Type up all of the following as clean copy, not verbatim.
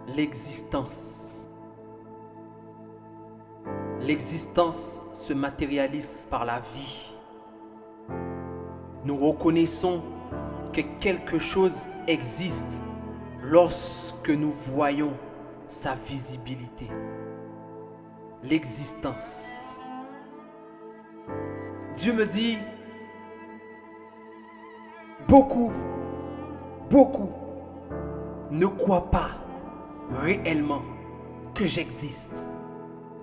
l'existence. L'existence se matérialise par la vie. Nous reconnaissons que quelque chose existe lorsque nous voyons sa visibilité. L'existence. Dieu me dit, beaucoup ne croient pas réellement que j'existe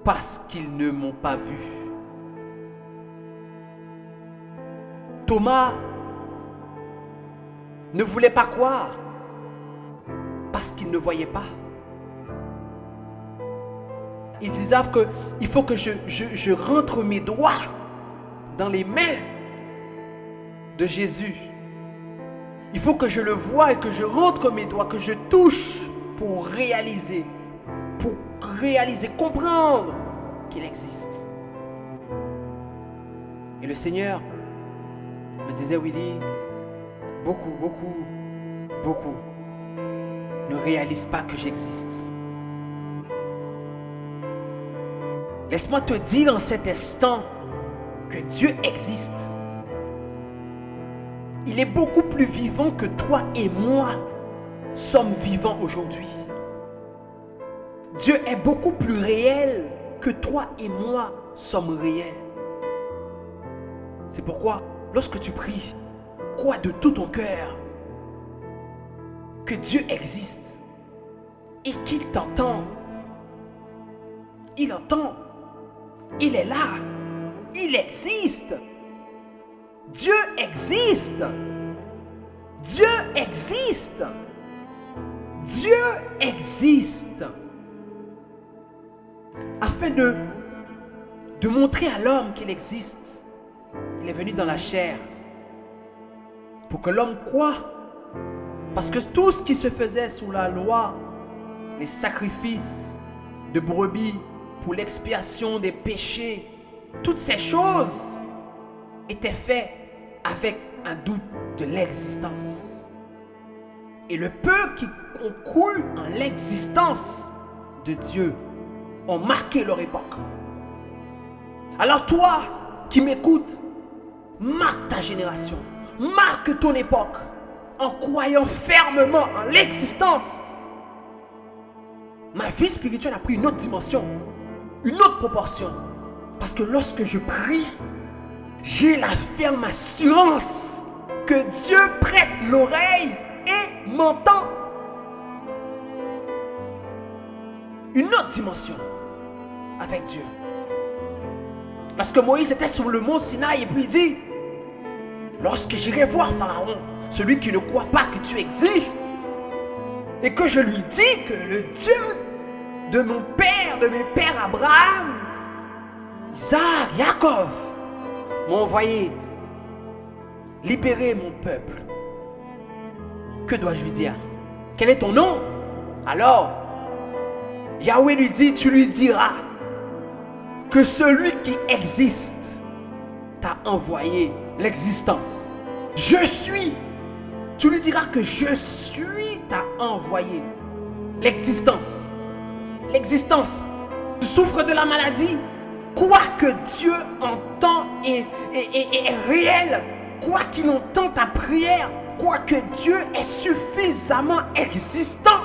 parce qu'ils ne m'ont pas vu. Thomas ne voulait pas croire parce qu'il ne voyait pas. Ils disaient qu'il faut que je rentre mes doigts dans les mains de Jésus. Il faut que je le voie et que je rentre mes doigts, que je touche pour réaliser, comprendre qu'il existe. Et le Seigneur me disait, Willy, beaucoup ne réalisent pas que j'existe. Laisse-moi te dire en cet instant que Dieu existe. Il est beaucoup plus vivant que toi et moi sommes vivants aujourd'hui. Dieu est beaucoup plus réel que toi et moi sommes réels. C'est pourquoi, lorsque tu pries, crois de tout ton cœur que Dieu existe et qu'il t'entend. Il entend. Il est là. Il existe. Dieu existe. Dieu existe. Dieu existe. Afin de montrer à l'homme qu'il existe, il est venu dans la chair pour que l'homme croie. Parce que tout ce qui se faisait sous la loi, les sacrifices de brebis pour l'expiation des péchés, toutes ces choses étaient faites avec un doute de l'existence. Et le peu qui ont cru en l'existence de Dieu ont marqué leur époque. Alors toi qui m'écoutes, marque ta génération, marque ton époque en croyant fermement en l'existence. Ma vie spirituelle a pris une autre dimension, une autre proportion. Parce que lorsque je prie, j'ai la ferme assurance que Dieu prête l'oreille et m'entend. Une autre dimension avec Dieu. Lorsque Moïse était sur le mont Sinaï et puis il dit, lorsque j'irai voir Pharaon, celui qui ne croit pas que tu existes, et que je lui dis que le Dieu de mon père, de mes pères Abraham, Isaac, Jacob, m'ont envoyé libérer mon peuple. Que dois-je lui dire? Quel est ton nom? Alors, Yahweh lui dit, tu lui diras que celui qui existe t'a envoyé l'existence. Je suis. Tu lui diras que je suis t'a envoyé l'existence. L'existence. Tu souffres de la maladie. Quoi que Dieu entend est réel. Quoi qu'il entend ta prière. Quoi que Dieu est suffisamment existant.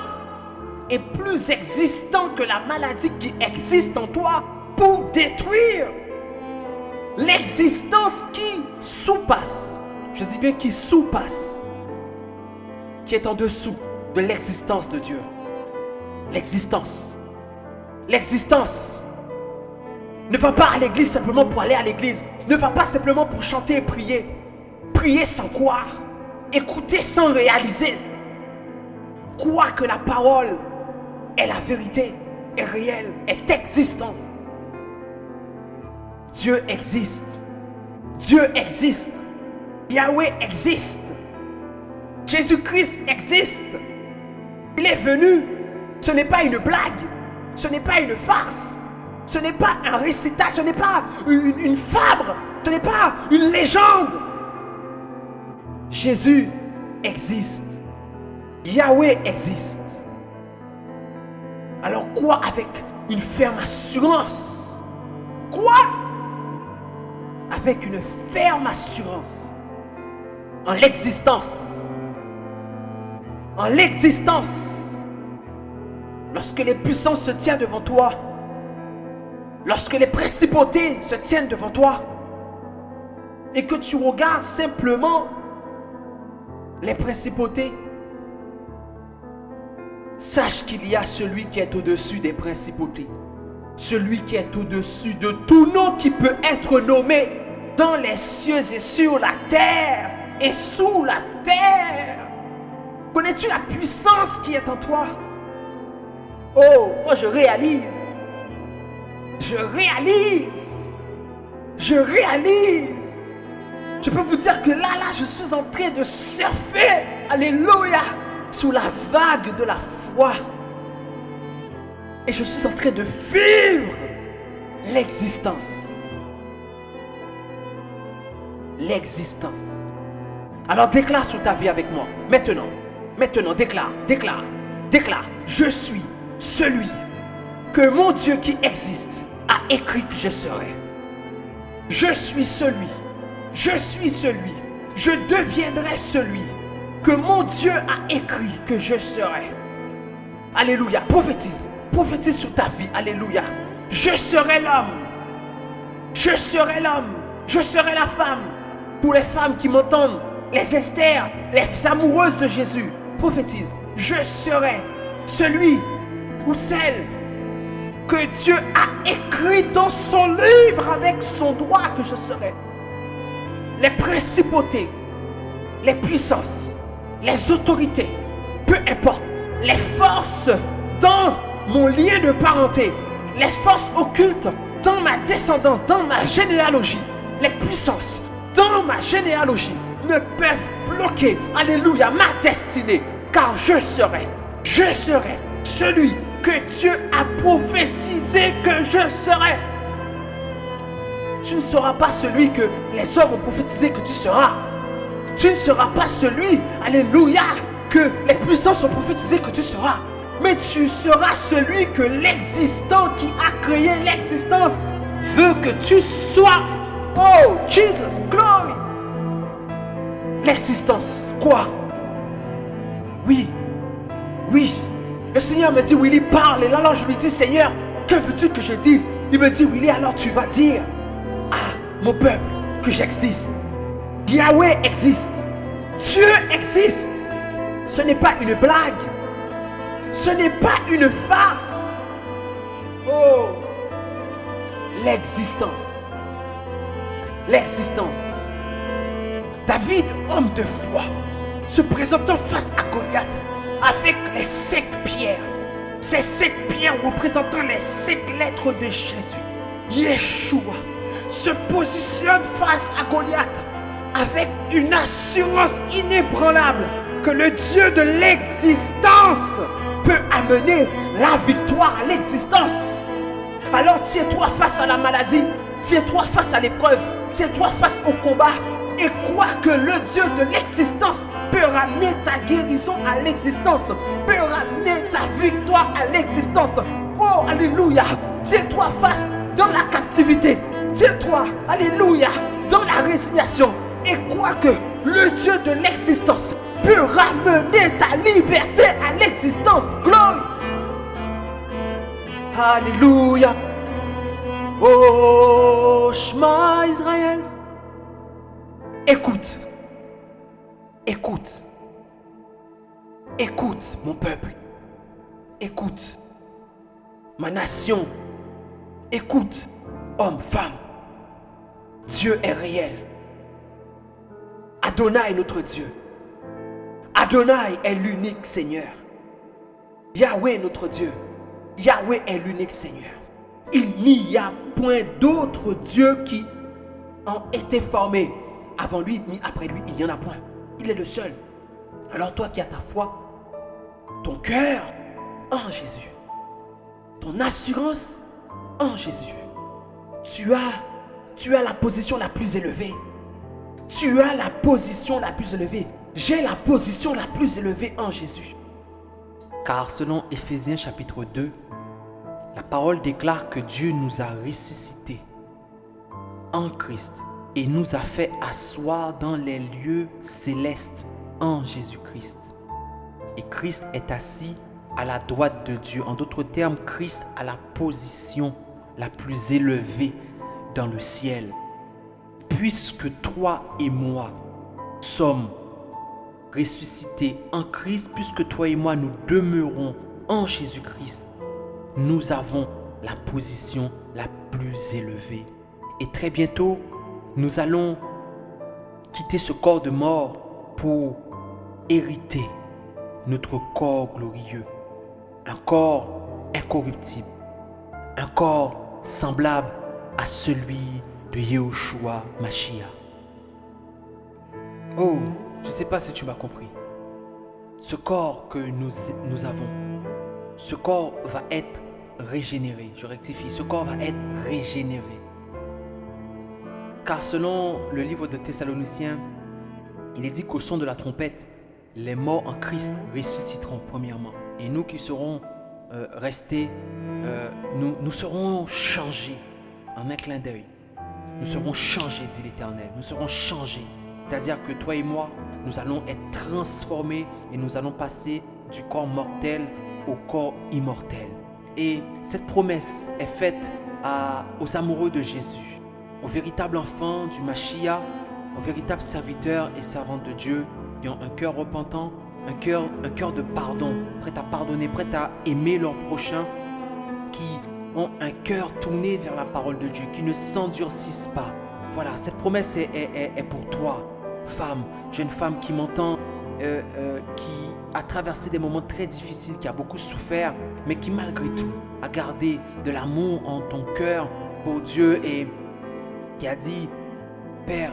Et plus existant que la maladie qui existe en toi pour détruire l'existence qui sous-passe. Je dis bien qui sous-passe. Qui est en dessous de l'existence de Dieu. L'existence. L'existence. Ne va pas à l'église simplement pour aller à l'église. Ne va pas simplement pour chanter et prier. Prier sans croire. Écouter sans réaliser. Croire que la parole est la vérité, est réelle, est existante. Dieu existe. Dieu existe. Yahweh existe. Jésus-Christ existe. Il est venu. Ce n'est pas une blague. Ce n'est pas une farce. Ce n'est pas un récital. Ce n'est pas une fable. Ce n'est pas une légende. Jésus existe. Yahweh existe. Alors quoi avec une ferme assurance? Quoi? Avec une ferme assurance en l'existence. En l'existence. Lorsque les puissances se tiennent devant toi, lorsque les principautés se tiennent devant toi, et que tu regardes simplement les principautés, sache qu'il y a celui qui est au-dessus des principautés, celui qui est au-dessus de tout nom qui peut être nommé dans les cieux et sur la terre et sous la terre. Connais-tu la puissance qui est en toi? Oh, moi je réalise. Je peux vous dire que là, je suis en train de surfer, alléluia, sous la vague de la foi. Et je suis en train de vivre l'existence. L'existence. Alors déclare sur ta vie avec moi. Maintenant, déclare. Je suis celui que mon Dieu qui existe a écrit que je serai. Je suis celui. Je deviendrai celui que mon Dieu a écrit que je serai. Alléluia. Prophétise sur ta vie. Alléluia. Je serai l'homme. Je serai la femme. Pour les femmes qui m'entendent, les Esther, les amoureuses de Jésus, prophétise. Je serai celui ou celle que Dieu a écrit dans son livre avec son droit que je serai. Les principautés, les puissances, les autorités, peu importe, les forces dans mon lien de parenté, les forces occultes dans ma descendance, dans ma généalogie, les puissances dans ma généalogie ne peuvent bloquer, alléluia, ma destinée, car je serai celui que Dieu a prophétisé que je serai. Tu ne seras pas celui que les hommes ont prophétisé que tu seras. Tu ne seras pas celui, alléluia, que les puissances ont prophétisé que tu seras. Mais tu seras celui que l'existant qui a créé l'existence veut que tu sois. Oh, Jesus, glory. L'existence, quoi? Oui. Le Seigneur me dit, Willy, parle. Et là, alors je lui dis, Seigneur, que veux-tu que je dise? Il me dit, Willy, alors tu vas dire à mon peuple que j'existe. Yahweh existe. Dieu existe. Ce n'est pas une blague. Ce n'est pas une farce. Oh, l'existence. David, homme de foi, se présentant face à Goliath avec les 5 pierres. Ces 5 pierres représentant les 5 lettres de Jésus. Yeshua se positionne face à Goliath avec une assurance inébranlable que le Dieu de l'existence peut amener la victoire à l'existence. Alors tiens-toi face à la maladie, tiens-toi face à l'épreuve, tiens-toi face au combat et crois que le Dieu de l'existence peut ramener ta guérison à l'existence, peut ramener ta victoire à l'existence. Oh, alléluia. Tiens-toi face dans la captivité, tiens-toi, alléluia, dans la résignation et crois que le Dieu de l'existence peut ramener ta liberté à l'existence. Gloire. Alléluia. Oh, Shema Israël. Écoute mon peuple, écoute ma nation, écoute homme, femme, Dieu est réel. Adonai est notre Dieu. Adonai est l'unique Seigneur. Yahweh est notre Dieu. Yahweh est l'unique Seigneur. Il n'y a point d'autres dieux qui ont été formés avant lui ni après lui. Il n'y en a point. Il est le seul. Alors toi qui as ta foi, ton cœur en Jésus, ton assurance en Jésus, tu as la position la plus élevée. Tu as la position la plus élevée. J'ai la position la plus élevée en Jésus. Car selon Éphésiens chapitre 2, La parole déclare que Dieu nous a ressuscités en Christ et nous a fait asseoir dans les lieux célestes en Jésus-Christ. Et Christ est assis à la droite de Dieu. En d'autres termes, Christ a la position la plus élevée dans le ciel. Puisque toi et moi sommes ressuscités en Christ, puisque toi et moi nous demeurons en Jésus-Christ, nous avons la position la plus élevée. Et très bientôt, nous allons quitter ce corps de mort pour hériter notre corps glorieux. Un corps incorruptible. Un corps semblable à celui de Yahushua Mashiach. Oh, je ne sais pas si tu m'as compris. Ce corps que nous avons, ce corps va être régénéré. Je rectifie, ce corps va être régénéré. Car selon le livre de Thessaloniciens, il est dit qu'au son de la trompette, les morts en Christ ressusciteront premièrement. Et nous qui serons restés, nous serons changés en un clin d'œil. Nous serons changés, dit l'Éternel. Nous serons changés. C'est-à-dire que toi et moi, nous allons être transformés et nous allons passer du corps mortel au corps immortel. Et cette promesse est faite aux amoureux de Jésus, aux véritables enfants du Mashiach, aux véritables serviteurs et servantes de Dieu qui ont un cœur repentant, un cœur de pardon, prêt à pardonner, prêt à aimer leur prochain, qui ont un cœur tourné vers la parole de Dieu, qui ne s'endurcissent pas. Voilà, cette promesse est pour toi, femme, jeune femme qui m'entend, qui a traversé des moments très difficiles, qui a beaucoup souffert, mais qui malgré tout a gardé de l'amour en ton cœur pour Dieu et qui a dit, Père,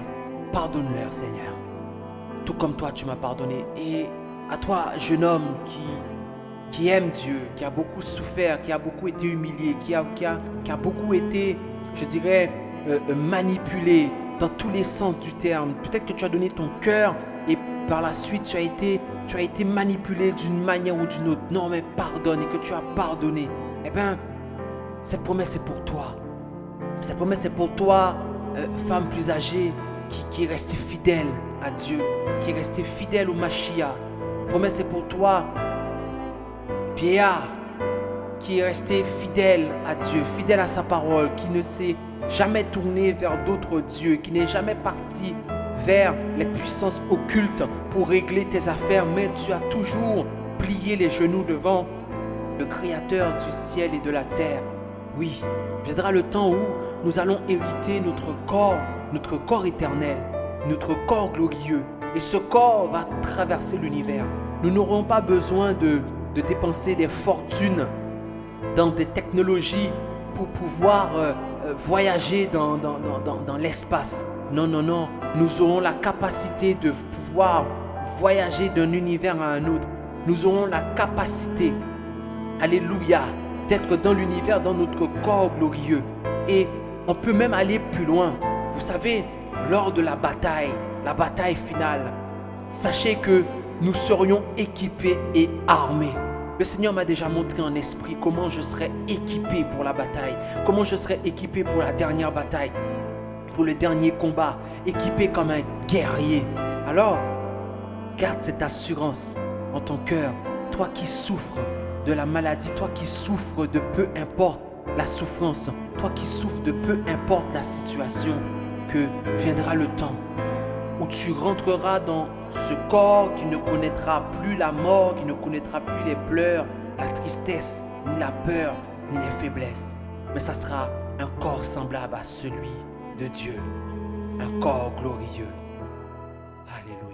pardonne-leur, Seigneur, tout comme toi tu m'as pardonné. Et à toi, jeune homme qui aime Dieu, qui a beaucoup souffert, qui a beaucoup été humilié, qui a beaucoup été, je dirais, manipulé dans tous les sens du terme. Peut-être que tu as donné ton cœur et par la suite tu as été manipulé d'une manière ou d'une autre. Non, mais pardonne et que tu as pardonné. Eh bien, cette promesse est pour toi. Cette promesse est pour toi, femme plus âgée, qui est restée fidèle à Dieu, qui est restée fidèle au Mashiach. La promesse est pour toi, vieillard, qui est resté fidèle à Dieu, fidèle à sa parole, qui ne s'est jamais tourné vers d'autres dieux, qui n'est jamais parti vers les puissances occultes pour régler tes affaires, mais tu as toujours plié les genoux devant le Créateur du ciel et de la terre. Oui, viendra le temps où nous allons hériter notre corps éternel, notre corps glorieux. Et ce corps va traverser l'univers. Nous n'aurons pas besoin de dépenser des fortunes dans des technologies pour pouvoir voyager dans l'espace. Non, non, non. Nous aurons la capacité de pouvoir voyager d'un univers à un autre. Nous aurons la capacité, alléluia, d'être dans l'univers, dans notre corps glorieux. Et on peut même aller plus loin. Vous savez, lors de la bataille finale, sachez que nous serions équipés et armés. Le Seigneur m'a déjà montré en esprit comment je serais équipé pour la bataille, comment je serais équipé pour la dernière bataille, pour le dernier combat, équipé comme un guerrier. Alors, garde cette assurance en ton cœur, toi qui souffres de la maladie, toi qui souffres de peu importe la souffrance, toi qui souffres de peu importe la situation, que viendra le temps où tu rentreras dans ce corps qui ne connaîtra plus la mort, qui ne connaîtra plus les pleurs, la tristesse, ni la peur, ni les faiblesses. Mais ça sera un corps semblable à celui de Dieu, un corps glorieux. Alléluia.